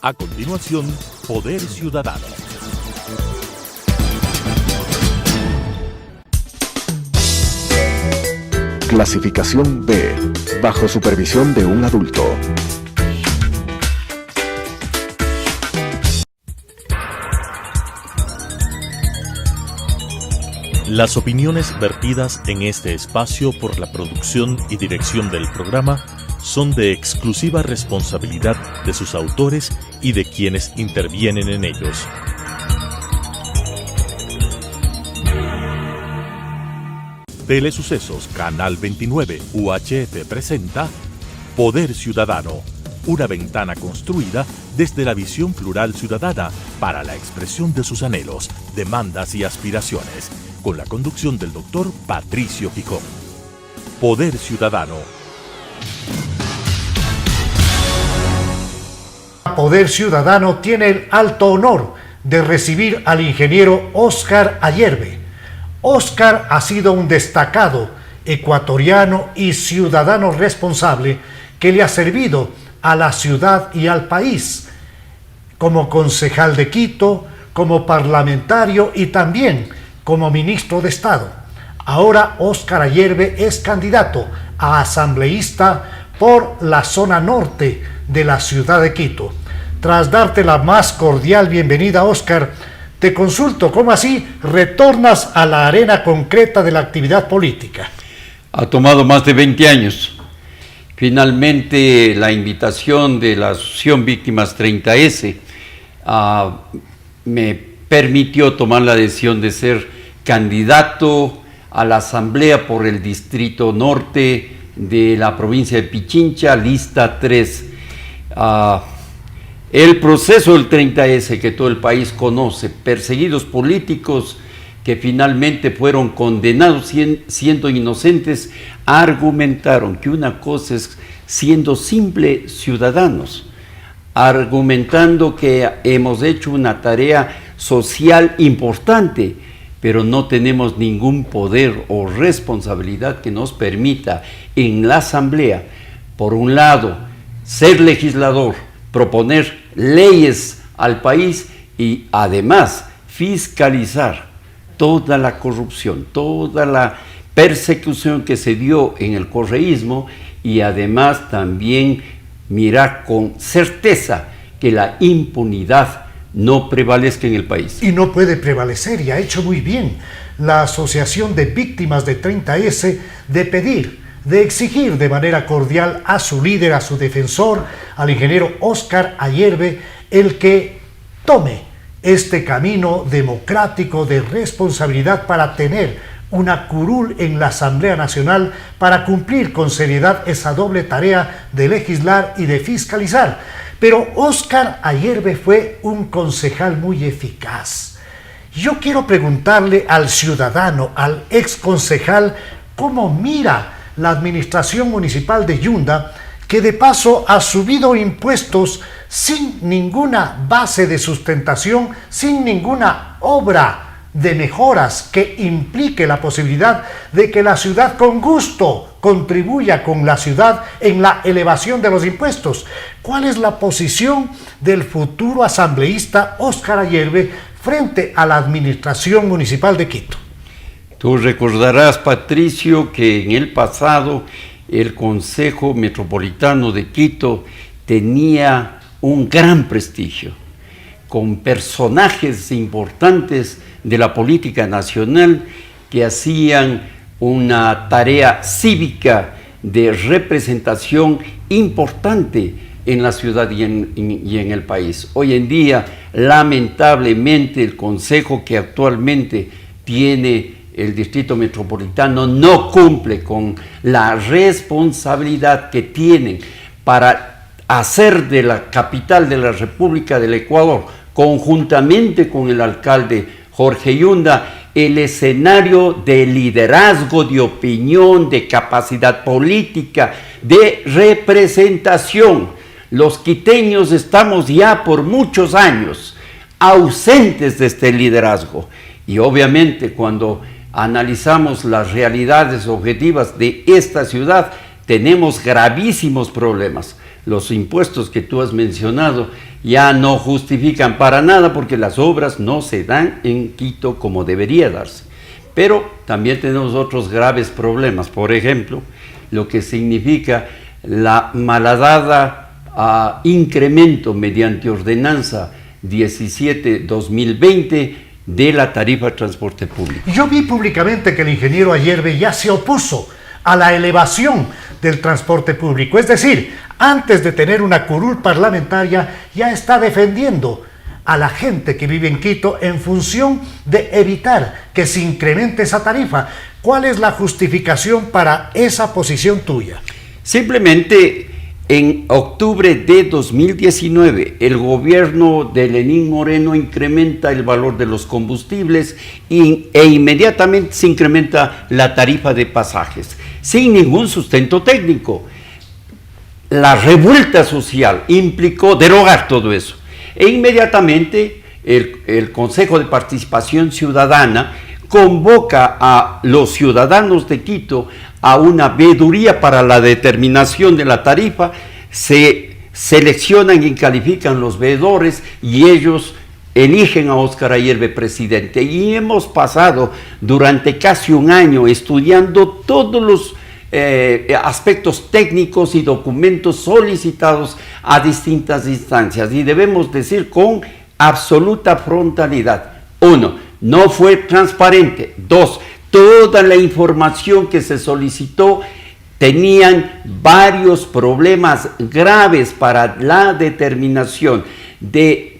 A continuación, Poder Ciudadano. Clasificación B, bajo supervisión de un adulto. Las opiniones vertidas en este espacio por la producción y dirección del programa son de exclusiva responsabilidad de sus autores y de quienes intervienen en ellos. Telesucesos Canal 29 UHF presenta Poder Ciudadano, una ventana construida desde la visión plural ciudadana para la expresión de sus anhelos, demandas y aspiraciones, con la conducción del doctor Patricio Gijón. Poder Ciudadano. Poder Ciudadano tiene el alto honor de recibir al ingeniero Óscar Ayerbe. Óscar ha sido un destacado ecuatoriano y ciudadano responsable que le ha servido a la ciudad y al país como concejal de Quito, como parlamentario y también como ministro de Estado. Ahora Óscar Ayerbe es candidato a asambleísta por la zona norte de la ciudad de Quito. Tras darte la más cordial bienvenida, Óscar, te consulto, ¿cómo así retornas a la arena concreta de la actividad política? Ha tomado más de 20 años. Finalmente, la invitación de la Asociación Víctimas 30S me permitió tomar la decisión de ser candidato a la asamblea por el distrito norte de la provincia de Pichincha, lista 3. El proceso del 30S que todo el país conoce, perseguidos políticos que finalmente fueron condenados siendo inocentes, argumentaron que una cosa es siendo simples ciudadanos, argumentando que hemos hecho una tarea social importante, pero no tenemos ningún poder o responsabilidad que nos permita en la asamblea, por un lado, ser legislador, proponer leyes al país y además fiscalizar toda la corrupción, toda la persecución que se dio en el correísmo y además también mirar con certeza que la impunidad no prevalezca en el país. Y no puede prevalecer, y ha hecho muy bien la Asociación de Víctimas de 30S de pedir, de exigir de manera cordial a su líder, a su defensor, al ingeniero Óscar Ayerbe, el que tome este camino democrático de responsabilidad para tener una curul en la Asamblea Nacional, para cumplir con seriedad esa doble tarea de legislar y de fiscalizar. Pero Óscar Ayerbe fue un concejal muy eficaz. Yo quiero preguntarle al ciudadano, al ex concejal, cómo mira la administración municipal de Yunda, que de paso ha subido impuestos sin ninguna base de sustentación, sin ninguna obra de mejoras que implique la posibilidad de que la ciudad con gusto contribuya con la ciudad en la elevación de los impuestos. ¿Cuál es la posición del futuro asambleísta Óscar Ayerbe frente a la administración municipal de Quito? Tú recordarás, Patricio, que en el pasado el Consejo Metropolitano de Quito tenía un gran prestigio, con personajes importantes de la política nacional que hacían una tarea cívica de representación importante en la ciudad y en el país. Hoy en día, lamentablemente, el Consejo que actualmente tiene el Distrito Metropolitano no cumple con la responsabilidad que tienen para hacer de la capital de la República del Ecuador, conjuntamente con el alcalde Jorge Yunda, el escenario de liderazgo, de opinión, de capacidad política, de representación. Los quiteños estamos ya por muchos años ausentes de este liderazgo y obviamente cuando analizamos las realidades objetivas de esta ciudad tenemos gravísimos problemas. los impuestos que tú has mencionado ya no justifican para nada porque las obras no se dan en Quito como debería darse. Pero también tenemos otros graves problemas, por ejemplo, lo que significa la malhadada incremento mediante ordenanza 17-2020 de la tarifa de transporte público. Yo vi públicamente que el ingeniero Ayerbe ya se opuso a la elevación del transporte público, es decir, antes de tener una curul parlamentaria ya está defendiendo a la gente que vive en Quito en función de evitar que se incremente esa tarifa. ¿Cuál es la justificación para esa posición tuya? Simplemente en octubre de 2019 el gobierno de Lenín Moreno incrementa el valor de los combustibles e inmediatamente se incrementa la tarifa de pasajes sin ningún sustento técnico. La revuelta social implicó derogar todo eso e inmediatamente el Consejo de Participación Ciudadana convoca a los ciudadanos de Quito a una veeduría para la determinación de la tarifa. Se seleccionan y califican los veedores y ellos eligen a Óscar Ayerbe presidente. Y hemos pasado durante casi un año estudiando todos los aspectos técnicos y documentos solicitados a distintas instancias, y debemos decir con absoluta frontalidad: 1, no fue transparente; 2, toda la información que se solicitó tenían varios problemas graves para la determinación de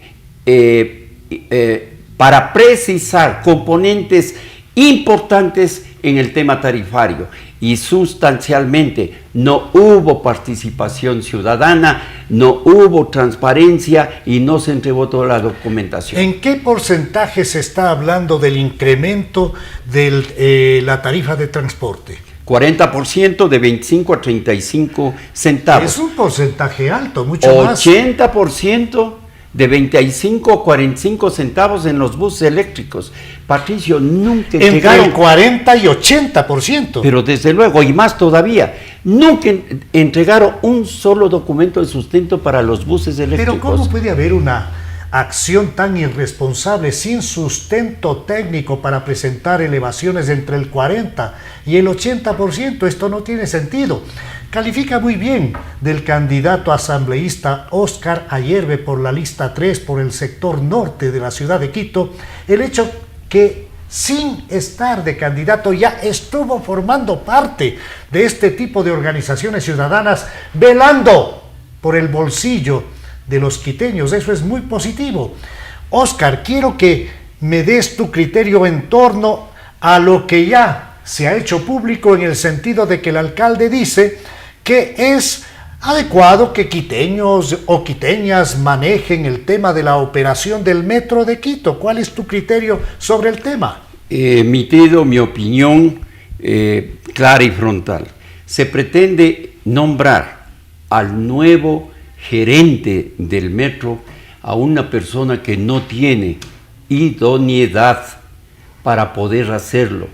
para precisar componentes importantes en el tema tarifario, y sustancialmente no hubo participación ciudadana, no hubo transparencia y no se entregó toda la documentación. ¿En qué porcentaje se está hablando del incremento de la tarifa de transporte? 40%, de 25 a 35 centavos. Es un porcentaje alto, mucho más. 80% de 25 a 45 centavos en los buses eléctricos. Patricio, nunca entregaron... Entre 40 y 80%. Pero desde luego, y más todavía, nunca entregaron un solo documento de sustento para los buses eléctricos. Pero ¿cómo puede haber una acción tan irresponsable sin sustento técnico para presentar elevaciones entre el 40 y el 80%? Esto no tiene sentido. Califica muy bien del candidato asambleísta Óscar Ayerbe por la lista 3 por el sector norte de la ciudad de Quito el hecho que sin estar de candidato ya estuvo formando parte de este tipo de organizaciones ciudadanas velando por el bolsillo de los quiteños. Eso es muy positivo. Óscar, quiero que me des tu criterio en torno a lo que ya se ha hecho público, en el sentido de que el alcalde dice que es adecuado que quiteños o quiteñas manejen el tema de la operación del metro de Quito. ¿Cuál es tu criterio sobre el tema? Emitido mi opinión clara y frontal. Se pretende nombrar al nuevo gerente del metro a una persona que no tiene idoneidad para poder hacerlo.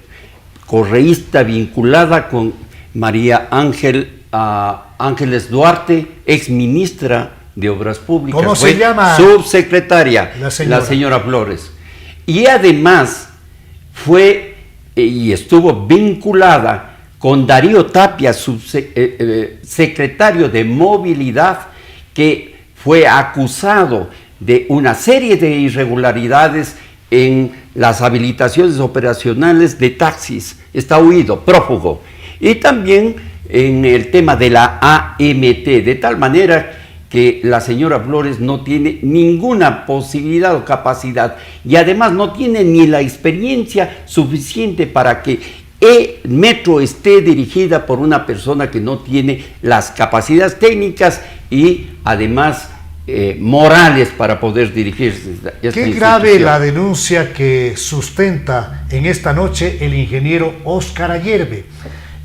Correísta vinculada con María Ángeles Duarte, ex ministra de Obras Públicas. ¿Cómo se llama? Subsecretaria, la señora Flores. Y además fue y estuvo vinculada con Darío Tapia, secretario de Movilidad, que fue acusado de una serie de irregularidades en las habilitaciones operacionales de taxis. Está huido, prófugo. Y también en el tema de la AMT, de tal manera que la señora Flores no tiene ninguna posibilidad o capacidad, y además no tiene ni la experiencia suficiente para que el metro esté dirigida por una persona que no tiene las capacidades técnicas y además morales para poder dirigirse. Qué grave la denuncia que sustenta en esta noche el ingeniero Óscar Ayerbe.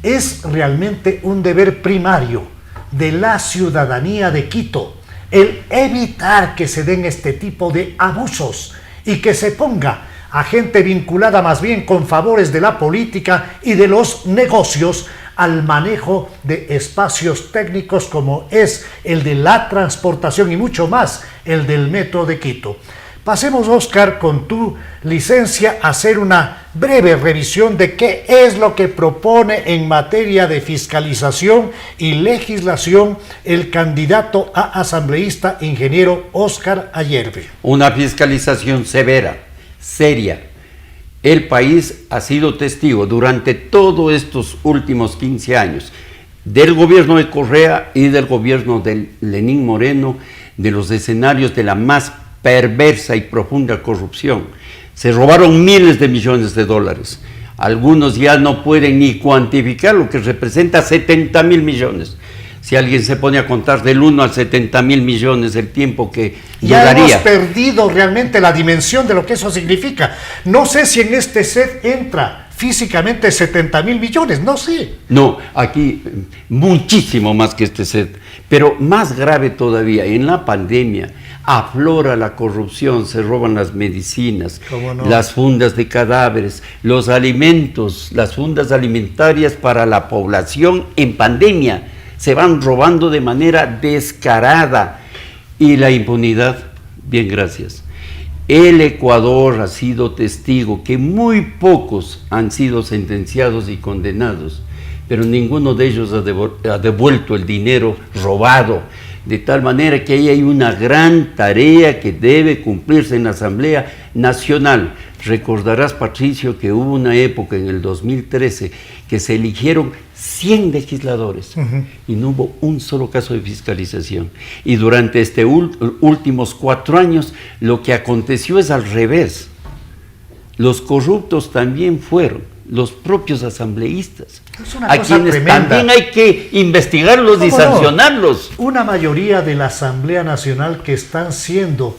Es realmente un deber primario de la ciudadanía de Quito el evitar que se den este tipo de abusos y que se ponga a gente vinculada más bien con favores de la política y de los negocios al manejo de espacios técnicos como es el de la transportación y mucho más el del Metro de Quito. Pasemos, Óscar, con tu licencia a hacer una breve revisión de qué es lo que propone en materia de fiscalización y legislación el candidato a asambleísta ingeniero Óscar Ayerbe. Una fiscalización severa, seria. El país ha sido testigo durante todos estos últimos 15 años del gobierno de Correa y del gobierno de Lenín Moreno, de los escenarios de la más perversa y profunda corrupción. Se robaron miles de millones de dólares. Algunos ya no pueden ni cuantificar lo que representa 70.000 millones. Si alguien se pone a contar del 1 al 70.000 millones, el tiempo que ya duraría. hemos perdido realmente la dimensión de lo que eso significa. No sé si en este set entra físicamente 70.000 millones, no sé. No, aquí muchísimo más que este set. Pero más grave todavía, en la pandemia aflora la corrupción, se roban las medicinas, ¿Cómo no? las fundas de cadáveres, los alimentos, las fundas alimentarias para la población en pandemia. Se van robando de manera descarada. Y la impunidad, bien, gracias. El Ecuador ha sido testigo que muy pocos han sido sentenciados y condenados, pero ninguno de ellos ha devuelto el dinero robado, de tal manera que ahí hay una gran tarea que debe cumplirse en la Asamblea Nacional. Recordarás, Patricio, que hubo una época en el 2013 que se eligieron 100 legisladores y no hubo un solo caso de fiscalización. Y durante estos últimos 4 años lo que aconteció es al revés. Los corruptos también fueron los propios asambleístas, a quienes tremenda. también hay que investigarlos y sancionarlos. Una mayoría de la Asamblea Nacional que están siendo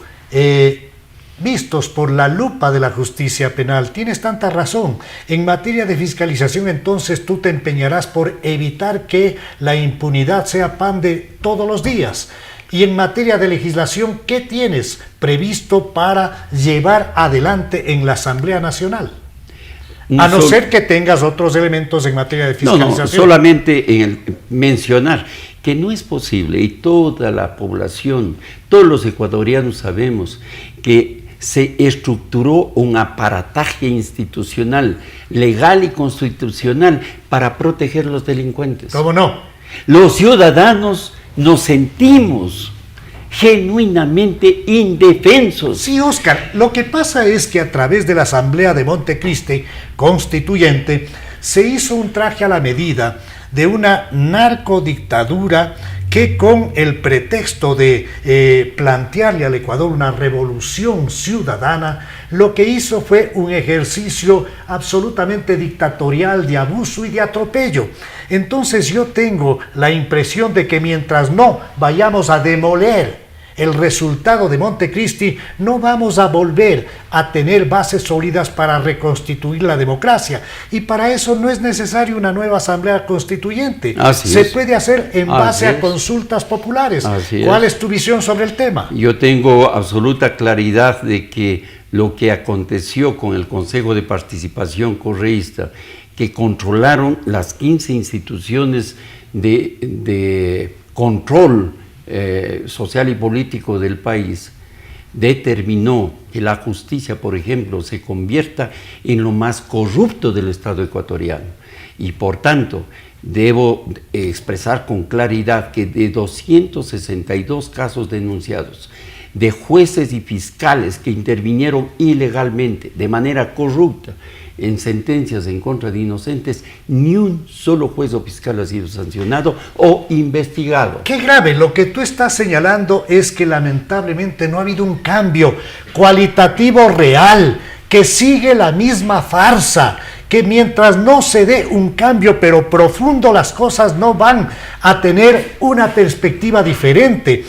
vistos por la lupa de la justicia penal. Tienes tanta razón. En materia de fiscalización, entonces, tú te empeñarás por evitar que la impunidad sea pan de todos los días. Y en materia de legislación, ¿qué tienes previsto para llevar adelante en la Asamblea Nacional? A no ser que tengas otros elementos en materia de fiscalización. No, solamente en mencionar que no es posible, y toda la población, todos los ecuatorianos sabemos que se estructuró un aparataje institucional, legal y constitucional para proteger a los delincuentes. ¿Cómo no? Los ciudadanos nos sentimos genuinamente indefensos. Sí, Óscar, lo que pasa es que a través de la Asamblea de Montecristi Constituyente se hizo un traje a la medida de una narcodictadura que, con el pretexto de plantearle al Ecuador una revolución ciudadana, lo que hizo fue un ejercicio absolutamente dictatorial de abuso y de atropello. Entonces yo tengo la impresión de que mientras no vayamos a demoler el resultado de Montecristi, no vamos a volver a tener bases sólidas para reconstituir la democracia. Y para eso no es necesario una nueva asamblea constituyente. Se puede hacer en base a consultas populares. ¿Cuál es tu visión sobre el tema? Yo tengo absoluta claridad de que lo que aconteció con el Consejo de Participación Correísta, que controlaron las 15 instituciones de control social y político del país, determinó que la justicia, por ejemplo, se convierta en lo más corrupto del Estado ecuatoriano. Y por tanto, debo expresar con claridad que de 262 casos denunciados, de jueces y fiscales que intervinieron ilegalmente, de manera corrupta, en sentencias en contra de inocentes, ni un solo juez o fiscal ha sido sancionado o investigado. Qué grave, lo que tú estás señalando es que lamentablemente no ha habido un cambio cualitativo real, que sigue la misma farsa, que mientras no se dé un cambio pero profundo, las cosas no van a tener una perspectiva diferente.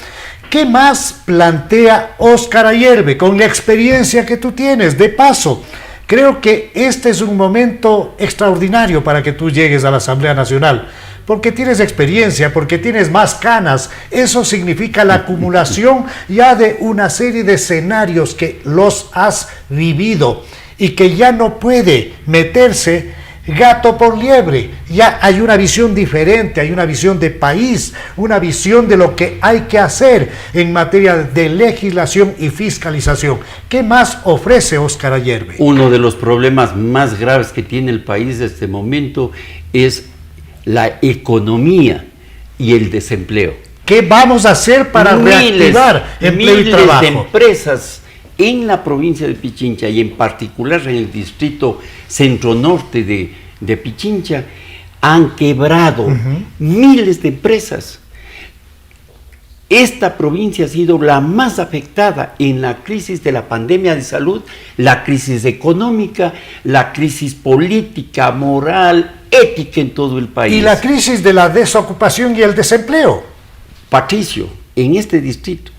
¿Qué más plantea Óscar Ayerbe con la experiencia que tú tienes? De paso, creo que este es un momento extraordinario para que tú llegues a la Asamblea Nacional, porque tienes experiencia, porque tienes más canas. Eso significa la acumulación ya de una serie de escenarios que los has vivido y que ya no puede meterse gato por liebre. Ya hay una visión diferente, hay una visión de país, una visión de lo que hay que hacer en materia de legislación y fiscalización. ¿Qué más ofrece Óscar Ayerbe? Uno de los problemas más graves que tiene el país en este momento es la economía y el desempleo. ¿Qué vamos a hacer para reactivar empleo y trabajo? Miles de empresas en la provincia de Pichincha y en particular en el distrito centro-norte de Pichincha han quebrado. Miles de empresas. Esta provincia ha sido la más afectada en la crisis de la pandemia de salud, la crisis económica, la crisis política, moral, ética en todo el país. Y la crisis de la desocupación y el desempleo. Patricio, en este distrito,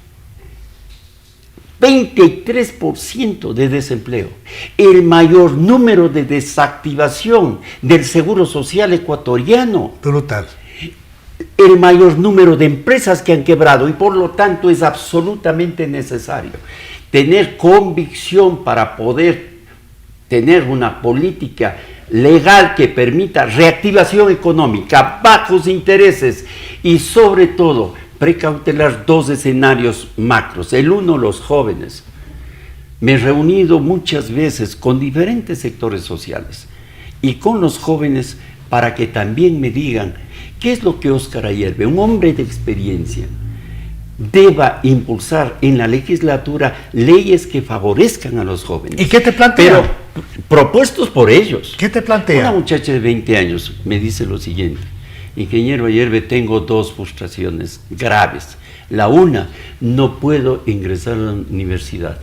23% de desempleo, el mayor número de desactivación del Seguro Social ecuatoriano. Brutal. El mayor número de empresas que han quebrado y por lo tanto es absolutamente necesario tener convicción para poder tener una política legal que permita reactivación económica, bajos intereses y sobre todo precautelar dos escenarios macros. El uno, los jóvenes. Me he reunido muchas veces con diferentes sectores sociales y con los jóvenes para que también me digan qué es lo que Óscar Ayerbe, un hombre de experiencia, deba impulsar en la legislatura leyes que favorezcan a los jóvenes. ¿Y qué te plantea? Pero propuestos por ellos. ¿Qué te plantea? Una muchacha de 20 años me dice lo siguiente: ingeniero Ayerbe, tengo dos frustraciones graves. La una, no puedo ingresar a la universidad.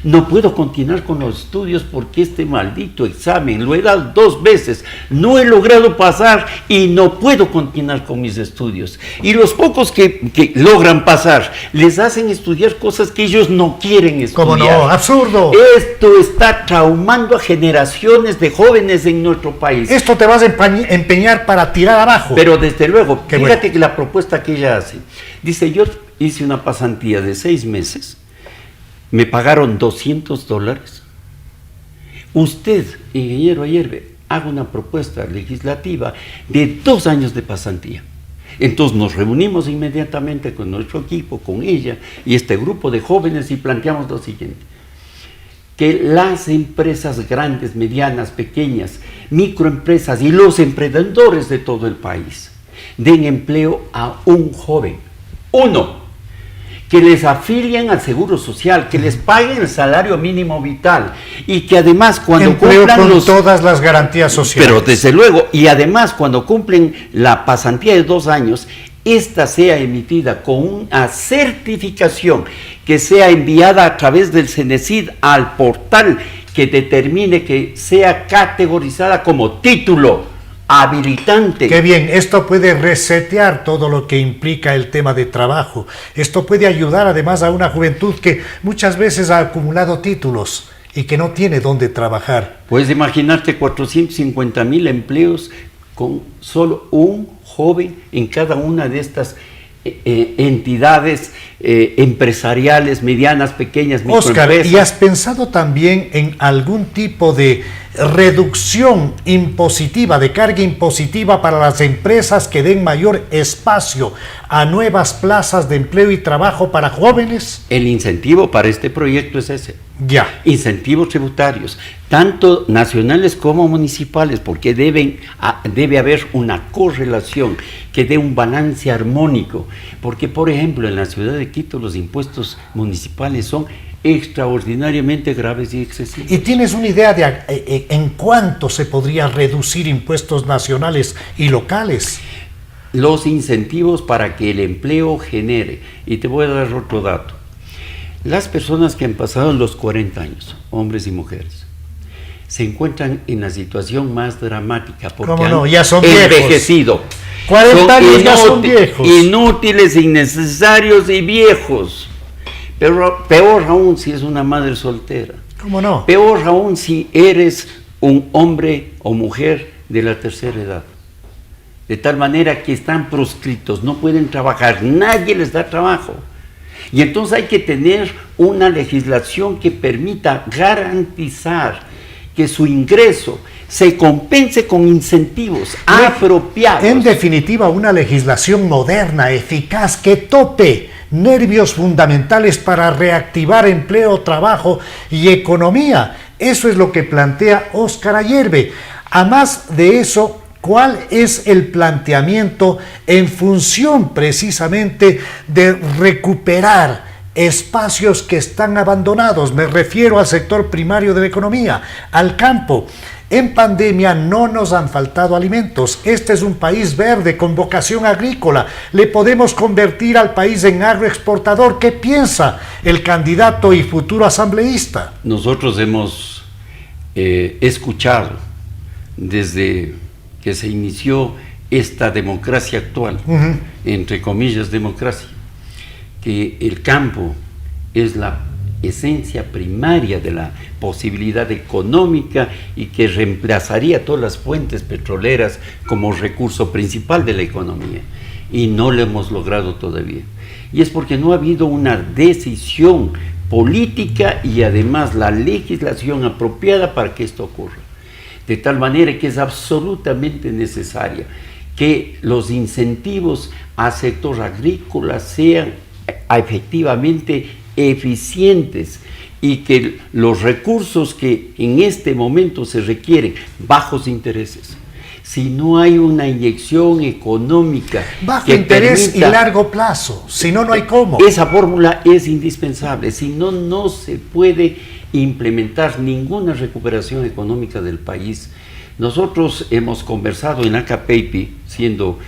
No puedo continuar con los estudios porque este maldito examen lo he dado 2 veces, no he logrado pasar y no puedo continuar con mis estudios. Y los pocos que logran pasar, les hacen estudiar cosas que ellos no quieren estudiar. ¿Cómo no? ¡Absurdo! Esto está traumando a generaciones de jóvenes en nuestro país. Esto te vas a empeñar para tirar abajo. Pero desde luego, Qué fíjate bueno. que la propuesta que ella hace, dice, yo hice una pasantía de 6 meses, me pagaron $200. Usted, ingeniero Ayerbe, haga una propuesta legislativa de 2 años de pasantía. Entonces nos reunimos inmediatamente con nuestro equipo, con ella y este grupo de jóvenes y planteamos lo siguiente: que las empresas grandes, medianas, pequeñas, microempresas y los emprendedores de todo el país den empleo a un joven. Uno, que les afilien al Seguro Social, que les paguen el salario mínimo vital y que además cuando empleo cumplan con todas las garantías sociales. Pero desde luego, y además cuando cumplen la pasantía de 2 años, esta sea emitida con una certificación que sea enviada a través del CENESID al portal que determine que sea categorizada como título habilitante. Qué bien, esto puede resetear todo lo que implica el tema de trabajo. Esto puede ayudar además a una juventud que muchas veces ha acumulado títulos y que no tiene dónde trabajar. Puedes imaginarte 450,000 empleos con solo un joven en cada una de estas entidades empresariales, medianas, pequeñas, Óscar, microempresas. ¿y has pensado también en algún tipo de reducción impositiva, de carga impositiva para las empresas que den mayor espacio a nuevas plazas de empleo y trabajo para jóvenes? El incentivo para este proyecto es ese. Ya. Incentivos tributarios, tanto nacionales como municipales, porque debe haber una correlación que dé un balance armónico, porque por ejemplo en la ciudad de Quito los impuestos municipales son extraordinariamente graves y excesivos. ¿Y tienes una idea de en cuánto se podría reducir impuestos nacionales y locales? Los incentivos para que el empleo genere, y te voy a dar otro dato. Las personas que han pasado los 40 años, hombres y mujeres, se encuentran en la situación más dramática porque ¿Cómo no? han Ya son viejos. envejecido. 40 años ya son viejos. Inútiles, innecesarios y viejos. Pero peor aún si es una madre soltera. ¿Cómo no? Peor aún si eres un hombre o mujer de la tercera edad. De tal manera que están proscritos, no pueden trabajar, nadie les da trabajo. Y entonces hay que tener una legislación que permita garantizar que su ingreso se compense con incentivos apropiados. En definitiva, una legislación moderna, eficaz, que tope nervios fundamentales para reactivar empleo, trabajo y economía. Eso es lo que plantea Óscar Ayerbe. A más de eso, ¿cuál es el planteamiento en función precisamente de recuperar espacios que están abandonados? Me refiero al sector primario de la economía, al campo. En pandemia no nos han faltado alimentos. Este es un país verde con vocación agrícola. Le podemos convertir al país en agroexportador. ¿Qué piensa el candidato y futuro asambleísta? Nosotros hemos escuchado desde que se inició esta democracia actual, entre comillas democracia, que el campo es la esencia primaria de la posibilidad económica y que reemplazaría todas las fuentes petroleras como recurso principal de la economía, y no lo hemos logrado todavía, y es porque no ha habido una decisión política y además la legislación apropiada para que esto ocurra, de tal manera que es absolutamente necesaria que los incentivos al sector agrícola sean efectivamente eficientes y que los recursos que en este momento se requieren, bajos intereses, si no hay una inyección económica bajo que interés permita, y largo plazo, si no, no hay cómo. Esa fórmula es indispensable, si no, no se puede implementar ninguna recuperación económica del país. Nosotros hemos conversado en Acapeipi, siendo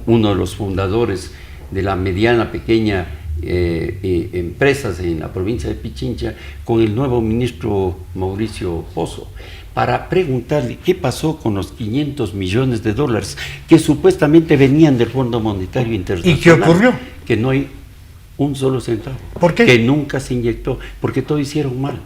uno de los fundadores de la mediana, pequeña empresas en la provincia de Pichincha, con el nuevo ministro Mauricio Pozo, para preguntarle qué pasó con los 500 millones de dólares que supuestamente venían del Fondo Monetario Internacional. ¿Y qué ocurrió? Que no hay un solo centavo. ¿Por qué? Que nunca se inyectó, porque todo hicieron mal.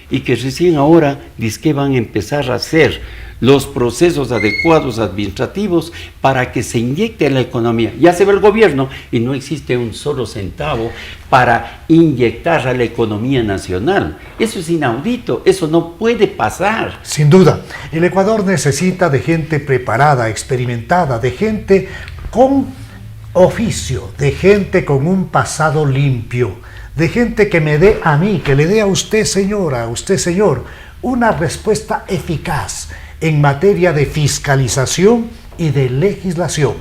Y que recién ahora dizque van a empezar a hacer los procesos adecuados administrativos para que se inyecte en la economía. Ya se ve el gobierno y no existe un solo centavo para inyectar a la economía nacional. Eso es inaudito, eso no puede pasar. Sin duda, el Ecuador necesita de gente preparada, experimentada, de gente con oficio, de gente con un pasado limpio, de gente que me dé a mí, que le dé a usted, señora, a usted, señor, una respuesta eficaz en materia de fiscalización y de legislación.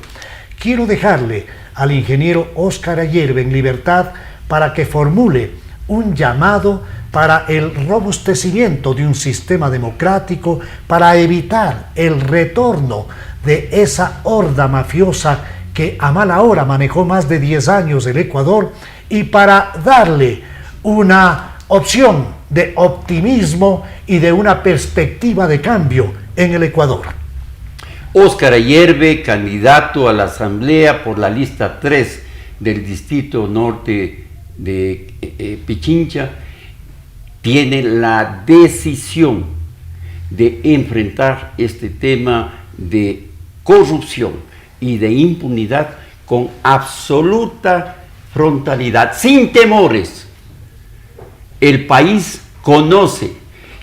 Quiero dejarle al ingeniero Óscar Ayerbe en libertad para que formule un llamado para el robustecimiento de un sistema democrático, para evitar el retorno de esa horda mafiosa que a mala hora manejó más de 10 años el Ecuador, y para darle una opción de optimismo y de una perspectiva de cambio en el Ecuador. Óscar Ayerbe, candidato a la Asamblea por la lista 3 del Distrito Norte de Pichincha, tiene la decisión de enfrentar este tema de corrupción y de impunidad con absoluta frontalidad, sin temores. El país conoce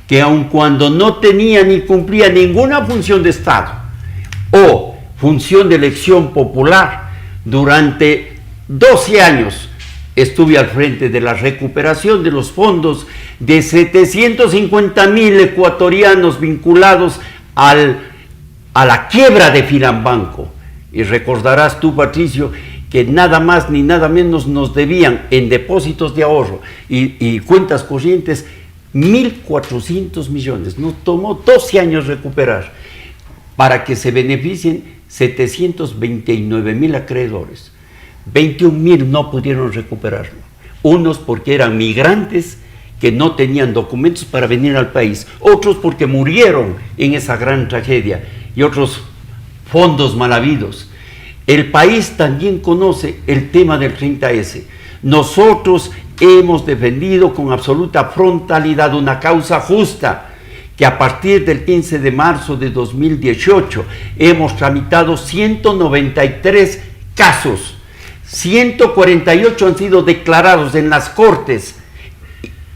que aun cuando no tenía ni cumplía ninguna función de Estado o función de elección popular, durante 12 años estuve al frente de la recuperación de los fondos de 750,000 ecuatorianos vinculados a la quiebra de Filambanco. Y recordarás tú, Patricio, que nada más ni nada menos nos debían en depósitos de ahorro y cuentas corrientes 1.400 millones. Nos tomó 12 años recuperar para que se beneficien 729,000 acreedores. 21,000 no pudieron recuperarlo. Unos porque eran migrantes que no tenían documentos para venir al país, otros porque murieron en esa gran tragedia y otros fondos mal habidos. El país también conoce el tema del 30S. Nosotros hemos defendido con absoluta frontalidad una causa justa, que a partir del 15 de marzo de 2018 hemos tramitado 193 casos, 148 han sido declarados en las cortes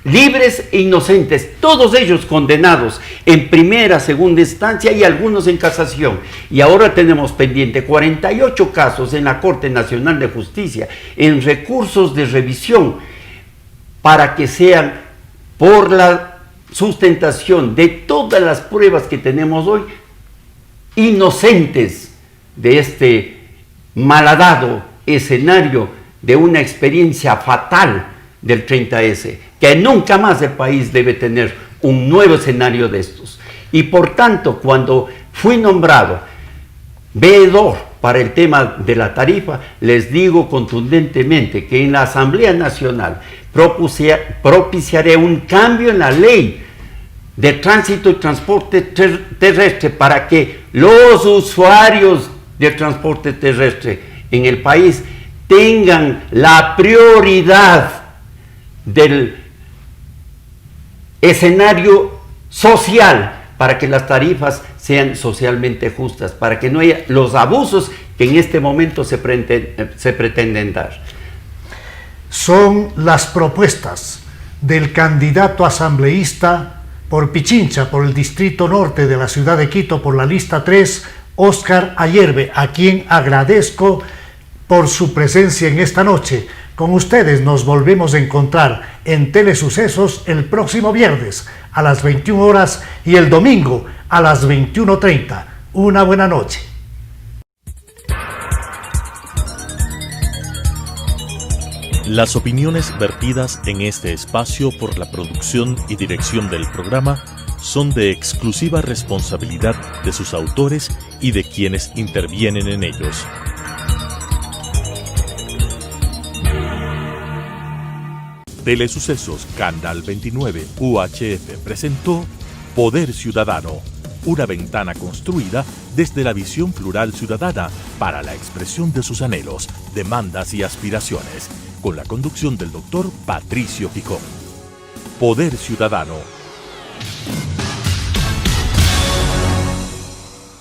libres e inocentes, todos ellos condenados en primera, segunda instancia y algunos en casación. Y ahora tenemos pendiente 48 casos en la Corte Nacional de Justicia, en recursos de revisión, para que sean, por la sustentación de todas las pruebas que tenemos hoy, inocentes de este malhadado escenario de una experiencia fatal del 30S, que nunca más el país debe tener un nuevo escenario de estos. Y por tanto, cuando fui nombrado veedor para el tema de la tarifa, les digo contundentemente que en la Asamblea Nacional propiciaré un cambio en la ley de tránsito y transporte terrestre para que los usuarios del transporte terrestre en el país tengan la prioridad del escenario social, para que las tarifas sean socialmente justas, para que no haya los abusos que en este momento se pretenden dar. Son las propuestas del candidato asambleísta por Pichincha, por el Distrito Norte de la ciudad de Quito, por la lista 3, Óscar Ayerbe, a quien agradezco por su presencia en esta noche. Con ustedes nos volvemos a encontrar en Telesucesos el próximo viernes a las 21 horas y el domingo a las 21:30. Una buena noche. Las opiniones vertidas en este espacio por la producción y dirección del programa son de exclusiva responsabilidad de sus autores y de quienes intervienen en ellos. Telesucesos Canal 29 UHF presentó Poder Ciudadano, una ventana construida desde la visión plural ciudadana para la expresión de sus anhelos, demandas y aspiraciones, con la conducción del doctor Patricio Picón. Poder Ciudadano,